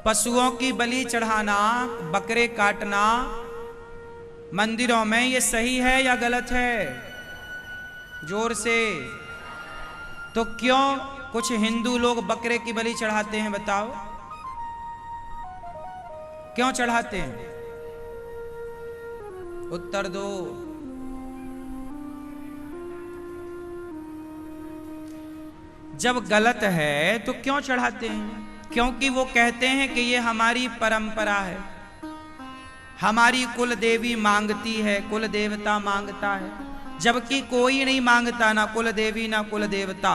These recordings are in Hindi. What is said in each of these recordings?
पशुओं की बलि चढ़ाना, बकरे काटना मंदिरों में, ये सही है या गलत है? जोर से। तो क्यों कुछ हिंदू लोग बकरे की बलि चढ़ाते हैं, बताओ क्यों चढ़ाते हैं? उत्तर दो। जब गलत है तो क्यों चढ़ाते हैं? क्योंकि वो कहते हैं कि ये हमारी परंपरा है, हमारी कुल देवी मांगती है, कुल देवता मांगता है, जबकि कोई नहीं मांगता, ना कुल देवी ना कुल देवता,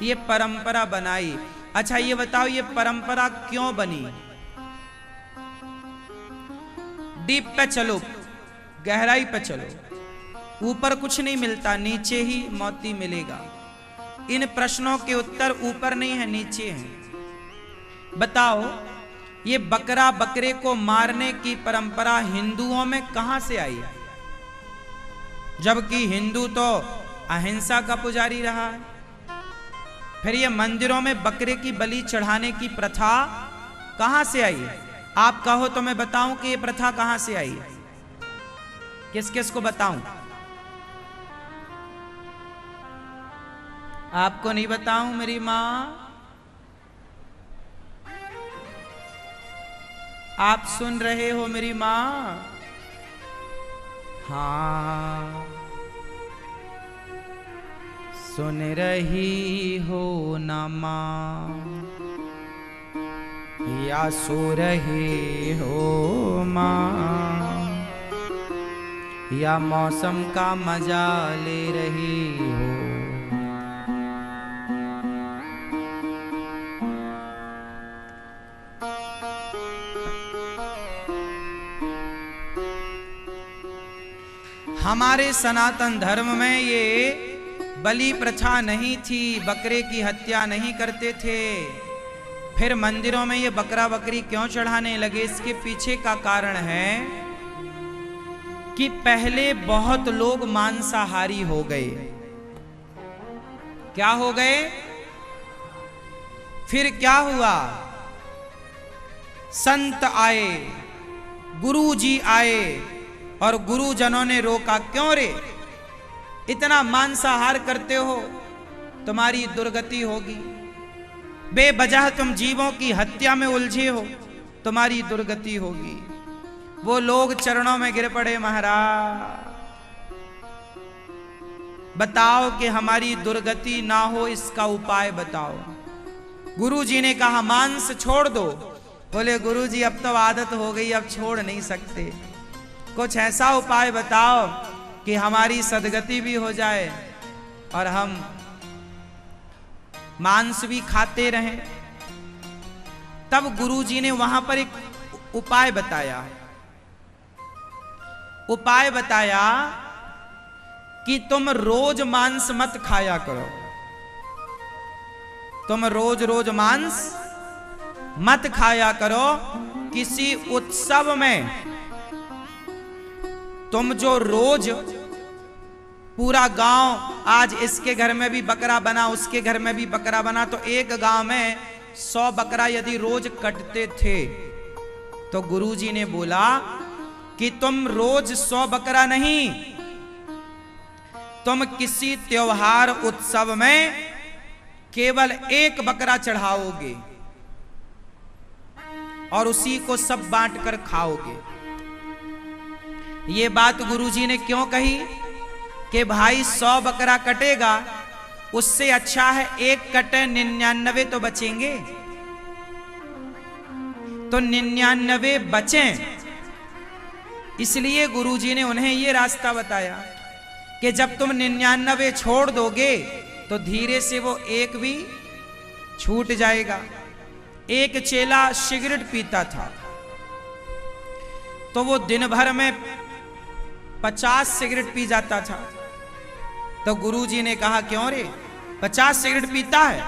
ये परंपरा बनाई। अच्छा ये बताओ, ये परंपरा क्यों बनी? डीप पे चलो, गहराई पे चलो, ऊपर कुछ नहीं मिलता, नीचे ही मोती मिलेगा। इन प्रश्नों के उत्तर ऊपर नहीं है, नीचे हैं। बताओ ये बकरा बकरे को मारने की परंपरा हिंदुओं में कहां से आई? जबकि हिंदू तो अहिंसा का पुजारी रहा है। फिर ये मंदिरों में बकरे की बलि चढ़ाने की प्रथा कहां से आई है? आप कहो तो मैं बताऊं कि ये प्रथा कहां से आई है? किस किस को बताऊं? आपको नहीं बताऊं मेरी मां? आप सुन रहे हो मेरी मां? हाँ सुन रही हो ना मां, या सो रहे हो मां, या मौसम का मजा ले रही हो? हमारे सनातन धर्म में ये बलि प्रथा नहीं थी, बकरे की हत्या नहीं करते थे। फिर मंदिरों में ये बकरा बकरी क्यों चढ़ाने लगे? इसके पीछे का कारण है कि पहले बहुत लोग मांसाहारी हो गए। क्या हो गए? फिर क्या हुआ? संत आए, गुरुजी आए और गुरुजनों ने रोका, क्यों रे इतना मांसाहार करते हो, तुम्हारी दुर्गति होगी। बेवजह तुम जीवों की हत्या में उलझे हो, तुम्हारी दुर्गति होगी। वो लोग चरणों में गिर पड़े, महाराज बताओ कि हमारी दुर्गति ना हो, इसका उपाय बताओ। गुरुजी ने कहा मांस छोड़ दो। बोले गुरुजी अब तो आदत हो गई, अब छोड़ नहीं सकते, कुछ ऐसा उपाय बताओ कि हमारी सदगति भी हो जाए और हम मांस भी खाते रहें। तब गुरुजी ने वहां पर एक उपाय बताया। उपाय बताया कि तुम रोज मांस मत खाया करो, तुम रोज रोज मांस मत खाया करो। किसी उत्सव में तुम जो रोज पूरा गांव, आज इसके घर में भी बकरा बना, उसके घर में भी बकरा बना, तो एक गांव में 100 बकरा यदि रोज कटते थे, तो गुरुजी ने बोला कि तुम रोज 100 बकरा नहीं, तुम किसी त्योहार उत्सव में केवल 1 बकरा चढ़ाओगे और उसी को सब बांट कर खाओगे। ये बात गुरुजी ने क्यों कही कि भाई 100 बकरा कटेगा, उससे अच्छा है 1 कटे 99 तो बचेंगे। तो 99 बचें, इसलिए गुरुजी ने उन्हें यह रास्ता बताया कि जब तुम 99 छोड़ दोगे तो धीरे से वो 1 भी छूट जाएगा। एक चेला सिगरेट पीता था, तो वो दिन भर में 50 सिगरेट पी जाता था। तो गुरुजी ने कहा क्यों रे 50 सिगरेट पीता है?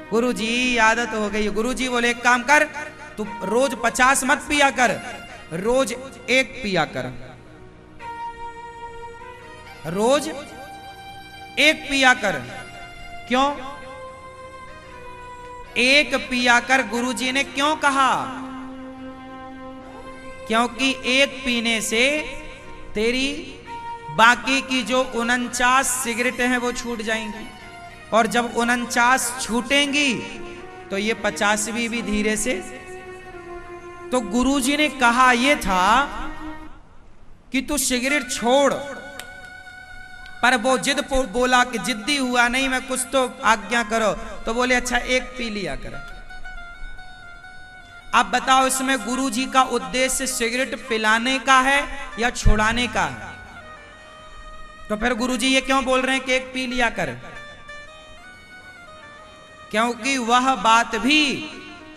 गुरुजी आदत हो गई। गुरुजी बोले एक काम कर, तू रोज 50 मत पिया कर, रोज 1 पिया कर, रोज 1 पिया कर। क्यों 1 पिया कर? गुरुजी ने क्यों कहा? क्योंकि एक पीने से तेरी बाकी की जो 49 सिगरेटें हैं वो छूट जाएंगी, और जब 49 छूटेंगी तो ये 50वीं भी धीरे से। तो गुरुजी ने कहा ये था कि तू सिगरेट छोड़, पर वो जिद बोला कि जिद्दी हुआ, नहीं मैं कुछ तो आज्ञा करो। तो बोले अच्छा एक पी लिया कर। अब बताओ इसमें गुरुजी का उद्देश्य सिगरेट पिलाने का है या छुड़ाने का है? तो फिर गुरुजी ये क्यों बोल रहे हैं कि एक पी लिया कर? क्योंकि वह बात भी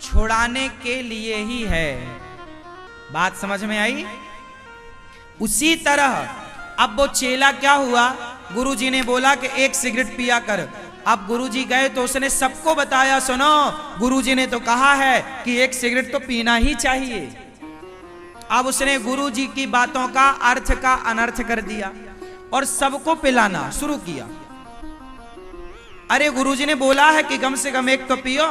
छुड़ाने के लिए ही है। बात समझ में आई? उसी तरह अब वो चेला क्या हुआ, गुरुजी ने बोला कि एक सिगरेट पिया कर। अब गुरुजी गए तो उसने सबको बताया, सुनो गुरुजी ने तो कहा है कि एक सिगरेट तो पीना ही चाहिए। अब उसने गुरुजी की बातों का अर्थ का अनर्थ कर दिया और सबको पिलाना शुरू किया। अरे गुरुजी ने बोला है कि कम से कम एक तो पियो।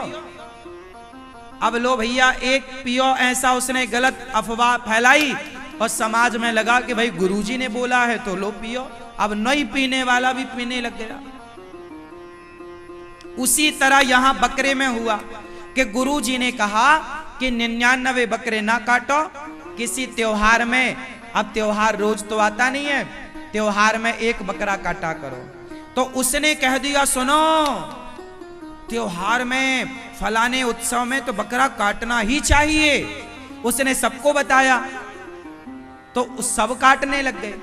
अब लो भैया एक पियो, ऐसा उसने गलत अफवाह फैलाई और समाज में लगा कि भाई गुरुजी ने बोला है तो लो पियो। अब नहीं पीने वाला भी पीने लग गया। उसी तरह यहां बकरे में हुआ कि गुरुजी ने कहा कि 99 बकरे ना काटो किसी त्योहार में। अब त्योहार रोज तो आता नहीं है, त्योहार में एक बकरा काटा करो। तो उसने कह दिया सुनो त्योहार में फलाने उत्सव में तो बकरा काटना ही चाहिए। उसने सबको बताया तो सब काटने लग गए।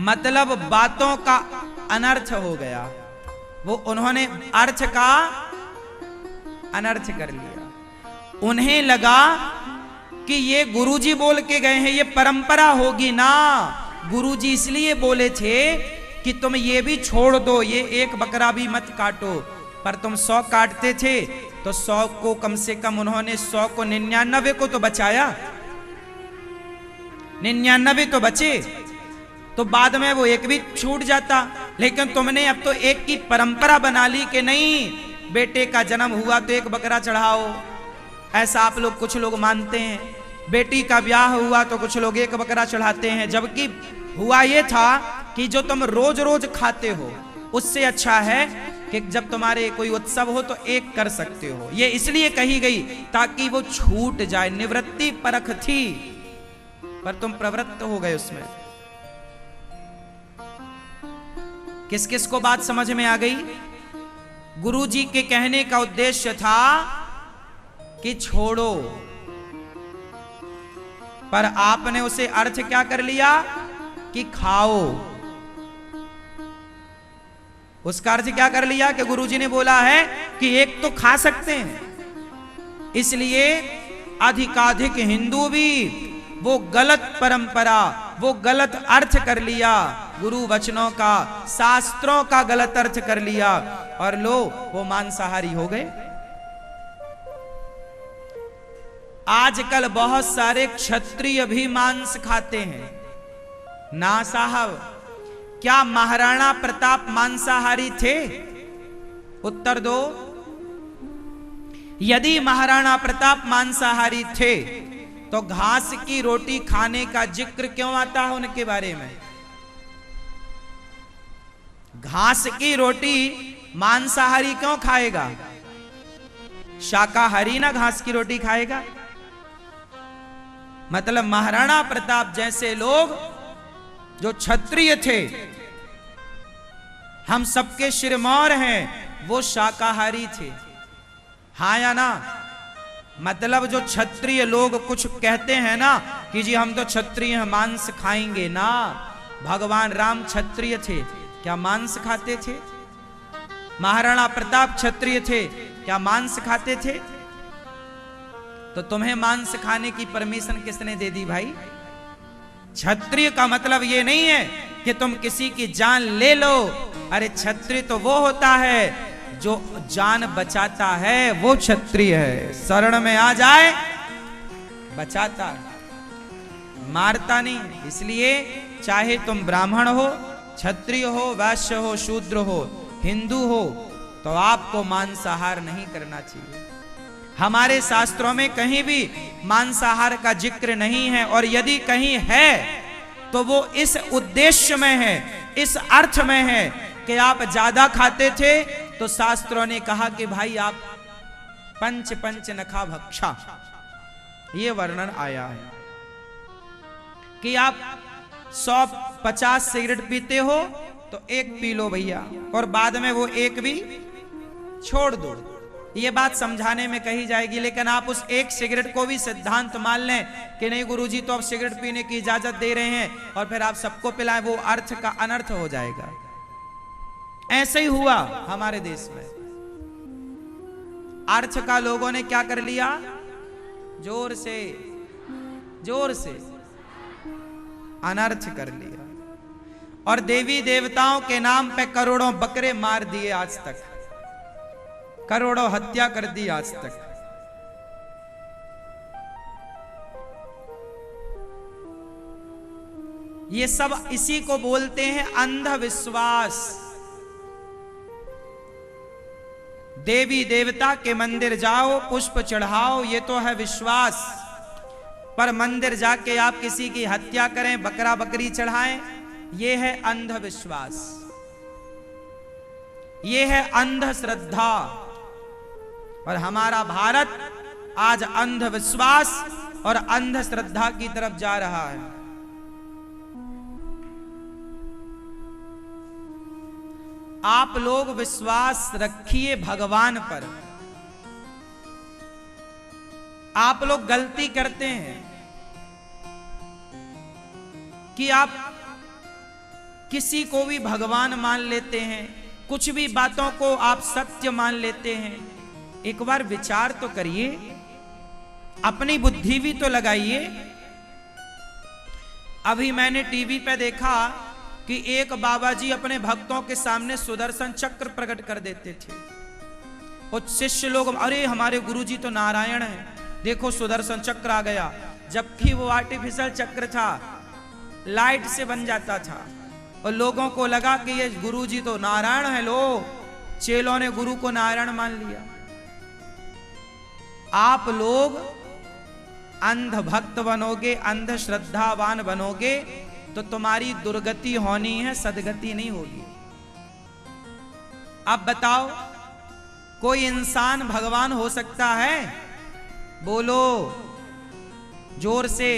मतलब बातों का अनर्थ हो गया, वो उन्होंने अर्थ का अनर्थ कर लिया। उन्हें लगा कि ये गुरुजी बोल के गए हैं, ये परंपरा होगी ना। गुरुजी इसलिए बोले थे कि तुम ये भी छोड़ दो, ये एक बकरा भी मत काटो। पर तुम 100 काटते थे तो 100 को कम से कम उन्होंने 100 को 99 को तो बचाया, 99 तो बचे। तो बाद में वो एक भी छूट जाता। लेकिन तुमने अब तो एक की परंपरा बना ली कि नहीं बेटे का जन्म हुआ तो एक बकरा चढ़ाओ। ऐसा आप लोग कुछ लोग मानते हैं। बेटी का ब्याह हुआ तो कुछ लोग एक बकरा चढ़ाते हैं। जबकि हुआ ये था कि जो तुम रोज रोज खाते हो उससे अच्छा है कि जब तुम्हारे कोई उत्सव हो तो एक कर सकते हो। ये इसलिए कही गई ताकि वो छूट जाए। निवृत्ति परख थी पर तुम प्रवृत्त हो गए उसमें। किस किस को बात समझ में आ गई? गुरुजी के कहने का उद्देश्य था कि छोड़ो, पर आपने उसे अर्थ क्या कर लिया कि खाओ। उसका अर्थ क्या कर लिया कि गुरुजी ने बोला है कि एक तो खा सकते हैं। इसलिए अधिकाधिक हिंदू भी वो गलत परंपरा, वो गलत अर्थ कर लिया, गुरु वचनों का, शास्त्रों का गलत अर्थ कर लिया और लो वो मांसाहारी हो गए। आजकल बहुत सारे क्षत्रिय भी मांस खाते हैं। ना साहब, क्या महाराणा प्रताप मांसाहारी थे? उत्तर दो। यदि महाराणा प्रताप मांसाहारी थे तो घास की रोटी खाने का जिक्र क्यों आता है उनके बारे में? घास की रोटी मांसाहारी क्यों खाएगा? शाकाहारी ना घास की रोटी खाएगा। मतलब महाराणा प्रताप जैसे लोग जो क्षत्रिय थे, हम सबके सिरमौर हैं, वो शाकाहारी थे। हाँ या ना? मतलब जो क्षत्रिय लोग कुछ कहते हैं ना कि जी हम तो क्षत्रिय हैं, मांस खाएंगे ना। भगवान राम क्षत्रिय थे, क्या मांस खाते थे? महाराणा प्रताप क्षत्रिय थे, क्या मांस खाते थे? तो तुम्हें मांस खाने की परमिशन किसने दे दी भाई? क्षत्रिय का मतलब ये नहीं है कि तुम किसी की जान ले लो। अरे क्षत्रिय तो वो होता है जो जान बचाता है, वो क्षत्रिय है। शरण में आ जाए बचाता है, मारता नहीं। इसलिए चाहे तुम ब्राह्मण हो, क्षत्रिय हो, वैश्य हो, शूद्र हो, हिंदू हो, तो आपको मांसाहार नहीं करना चाहिए। हमारे शास्त्रों में कहीं भी मांसाहार का जिक्र नहीं है, और यदि कहीं है तो वो इस उद्देश्य में है, इस अर्थ में है कि आप ज्यादा खाते थे तो शास्त्रों ने कहा कि भाई आप पंच पंच नखा भक्षा, ये वर्णन आया है कि आप 150 सिगरेट पीते हो तो एक पी लो भैया, और बाद में वो एक भी छोड़ दो। ये बात समझाने में कही जाएगी, लेकिन आप उस एक सिगरेट को भी सिद्धांत मान लें कि नहीं गुरुजी तो अब सिगरेट पीने की इजाजत दे रहे हैं और फिर आप सबको पिलाएं, वो अर्थ का अनर्थ हो जाएगा। ऐसे ही हुआ हमारे देश में, अर्थ का लोगों ने क्या कर लिया, जोर से अनर्थ कर लिया, और देवी देवताओं के नाम पे करोड़ों बकरे मार दिए, आज तक करोड़ों हत्या कर दी आज तक। ये सब इसी को बोलते हैं अंधविश्वास। देवी देवता के मंदिर जाओ, पुष्प चढ़ाओ, ये तो है विश्वास, पर मंदिर जाके आप किसी की हत्या करें, बकरा बकरी चढ़ाएं, ये है अंधविश्वास, ये है अंधश्रद्धा। और हमारा भारत आज अंधविश्वास और अंधश्रद्धा की तरफ जा रहा है। आप लोग विश्वास रखिए भगवान पर। आप लोग गलती करते हैं कि आप किसी को भी भगवान मान लेते हैं, कुछ भी बातों को आप सत्य मान लेते हैं। एक बार विचार तो करिए, अपनी बुद्धि भी तो लगाइए। अभी मैंने टीवी पे देखा कि एक बाबा जी अपने भक्तों के सामने सुदर्शन चक्र प्रकट कर देते थे, और शिष्य लोग, अरे हमारे गुरुजी तो नारायण हैं, देखो सुदर्शन चक्र आ गया, जबकि वो आर्टिफिशियल चक्र था, लाइट से बन जाता था, और लोगों को लगा कि ये गुरुजी तो नारायण है। लो, चेलों ने गुरु को नारायण मान लिया। आप लोग अंधभक्त बनोगे, अंधश्रद्धावान बनोगे तो तुम्हारी दुर्गति होनी है, सदगति नहीं होगी। अब बताओ, कोई इंसान भगवान हो सकता है? बोलो जोर से।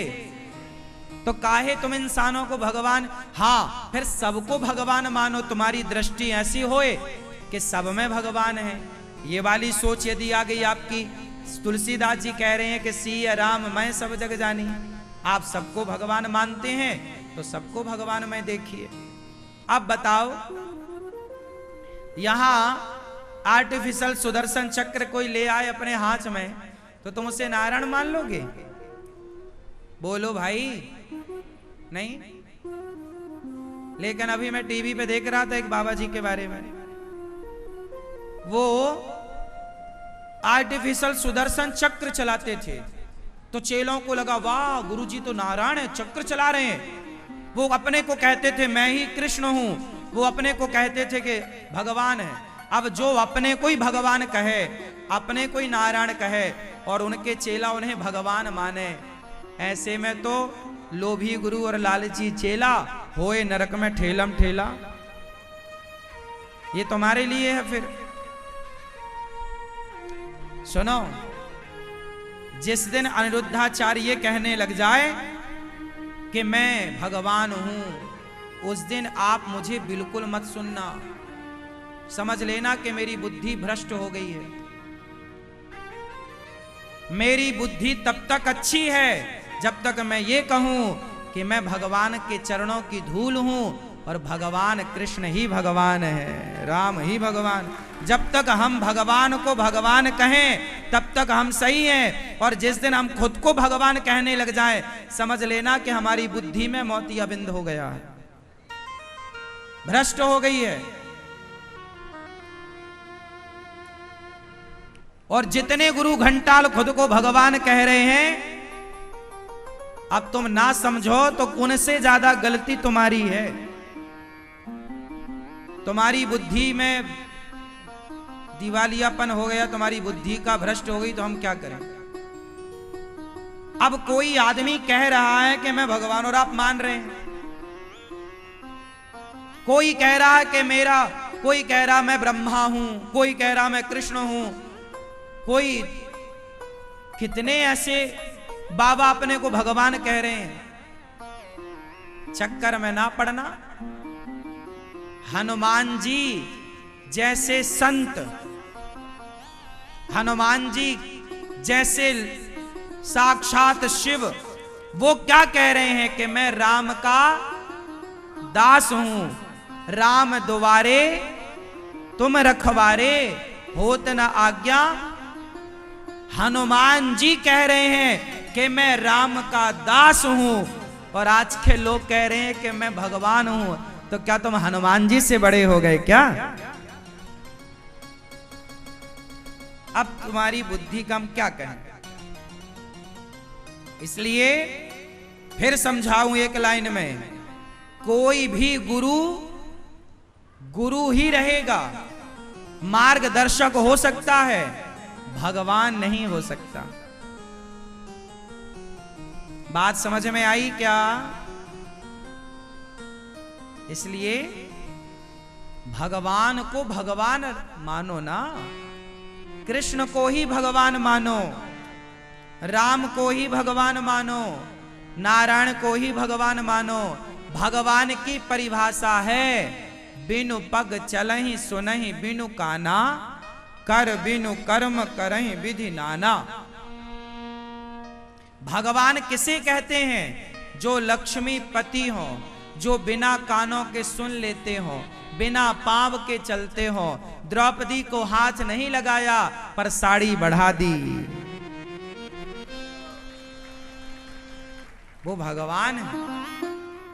तो काहे तुम इंसानों को भगवान, हाँ फिर सबको भगवान मानो, तुम्हारी दृष्टि ऐसी होए कि सब में भगवान है। ये वाली सोच यदि आ गई आपकी, तुलसीदास जी कह रहे हैं कि सिया राम मैं सब जग जानी, आप सबको भगवान मानते हैं तो सबको भगवान में देखिए। अब बताओ, यहां आर्टिफिशियल सुदर्शन चक्र कोई ले आए अपने हाथ में तो तुम उसे नारायण मान लोगे? बोलो भाई, नहीं। लेकिन अभी मैं टीवी पे देख रहा था एक बाबा जी के बारे में, वो आर्टिफिशियल सुदर्शन चक्र चलाते थे, तो चेलों को लगा वाह गुरुजी तो नारायण है, चक्र चला रहे हैं। वो अपने को कहते थे मैं ही कृष्ण हूं, वो अपने को कहते थे कि भगवान है। अब जो अपने को ही भगवान कहे, अपने को ही नारायण कहे, और उनके चेला उन्हें भगवान माने, ऐसे में तो लोभी गुरु और लालची चेला होए नरक में ठेलम ठेला। ये तुम्हारे लिए है। फिर सुनो, जिस दिन अनिरुद्धाचार्य ये कहने लग जाए कि मैं भगवान हूं, उस दिन आप मुझे बिल्कुल मत सुनना, समझ लेना कि मेरी बुद्धि भ्रष्ट हो गई है। मेरी बुद्धि तब तक अच्छी है जब तक मैं ये कहूं कि मैं भगवान के चरणों की धूल हूं और भगवान कृष्ण ही भगवान है, राम ही भगवान। जब तक हम भगवान को भगवान कहें तब तक हम सही हैं, और जिस दिन हम खुद को भगवान कहने लग जाएं, समझ लेना कि हमारी बुद्धि में मोतियाबिंद हो गया है, भ्रष्ट हो गई है। और जितने गुरु घंटाल खुद को भगवान कह रहे हैं, अब तुम ना समझो तो उनसे ज्यादा गलती तुम्हारी है। तुम्हारी बुद्धि में दिवालियापन हो गया, तुम्हारी बुद्धि का भ्रष्ट हो गई, तो हम क्या करें? अब कोई आदमी कह रहा है कि मैं भगवान, और आप मान रहे हैं। कोई कह रहा है कि मेरा, कोई कह रहा मैं ब्रह्मा हूं, कोई कह रहा मैं कृष्ण हूं, कोई कितने ऐसे बाबा अपने को भगवान कह रहे हैं। चक्कर में ना पड़ना। हनुमान जी जैसे संत, हनुमान जी जैसे साक्षात शिव, वो क्या कह रहे हैं कि मैं राम का दास हूं, राम दुआरे तुम रखवारे, होत न आज्ञा। हनुमान जी कह रहे हैं कि मैं राम का दास हूं, और आज के लोग कह रहे हैं कि मैं भगवान हूं। तो क्या तुम हनुमान जी से बड़े हो गए क्या? अब तुम्हारी बुद्धि का हम क्या कहें? इसलिए फिर समझाऊं एक लाइन में, कोई भी गुरु गुरु ही रहेगा, मार्गदर्शक हो सकता है, भगवान नहीं हो सकता। बात समझ में आई क्या? इसलिए भगवान को भगवान मानो ना, कृष्ण को ही भगवान मानो, राम को ही भगवान मानो, नारायण को ही भगवान मानो। भगवान की परिभाषा है, बिनु पग चलहि सुनहि बिनु काना, कर बिनु कर्म करहि विधि नाना। भगवान किसे कहते हैं? जो लक्ष्मी पति हो, जो बिना कानों के सुन लेते हो, बिना पांव के चलते हो। द्रौपदी को हाथ नहीं लगाया पर साड़ी बढ़ा दी, वो भगवान है।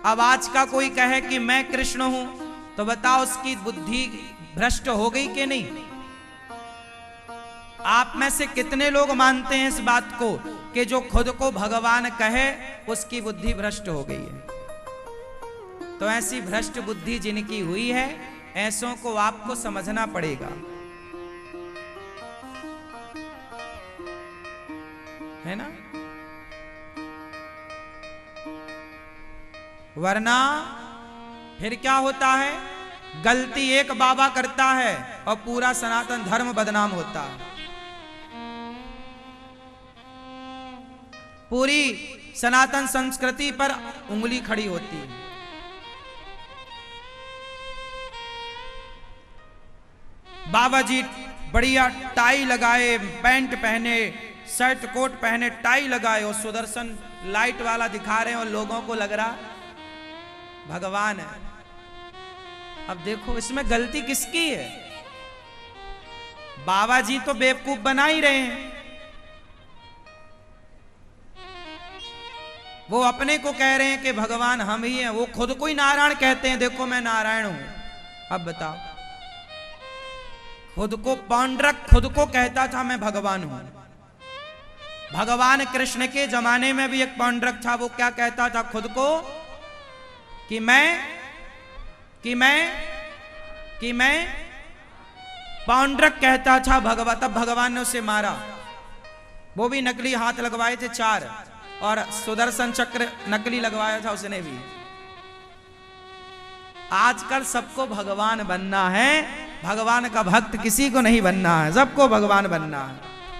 अब आज का कोई कहे कि मैं कृष्ण हूं, तो बताओ उसकी बुद्धि भ्रष्ट हो गई कि नहीं? आप में से कितने लोग मानते हैं इस बात को कि जो खुद को भगवान कहे उसकी बुद्धि भ्रष्ट हो गई है? तो ऐसी भ्रष्ट बुद्धि जिनकी हुई है, ऐसों को आपको समझना पड़ेगा, है ना? वरना फिर क्या होता है, गलती एक बाबा करता है और पूरा सनातन धर्म बदनाम होता है। पूरी सनातन संस्कृति पर उंगली खड़ी होती है। बाबा जी बढ़िया टाई लगाए, पैंट पहने, शर्ट कोट पहने, टाई लगाए और सुदर्शन लाइट वाला दिखा रहे हैं, और लोगों को लग रहा भगवान है। अब देखो इसमें गलती किसकी है? बाबा जी तो बेवकूफ बना ही रहे हैं। वो अपने को कह रहे हैं कि भगवान हम ही हैं, वो खुद को ही नारायण कहते हैं, देखो मैं नारायण हूं। अब बताओ, खुद को पौंड्रक खुद को कहता था मैं भगवान हूं। भगवान कृष्ण के जमाने में भी एक पौंड्रक था, वो क्या कहता था खुद को कि मैं पौंड्रक कहता था भगवान। तब भगवान ने उसे मारा। वो भी नकली हाथ लगवाए थे 4, और सुदर्शन चक्र नकली लगवाया था उसने भी। आजकल सबको भगवान बनना है, भगवान का भक्त किसी को नहीं बनना है, सबको भगवान बनना है।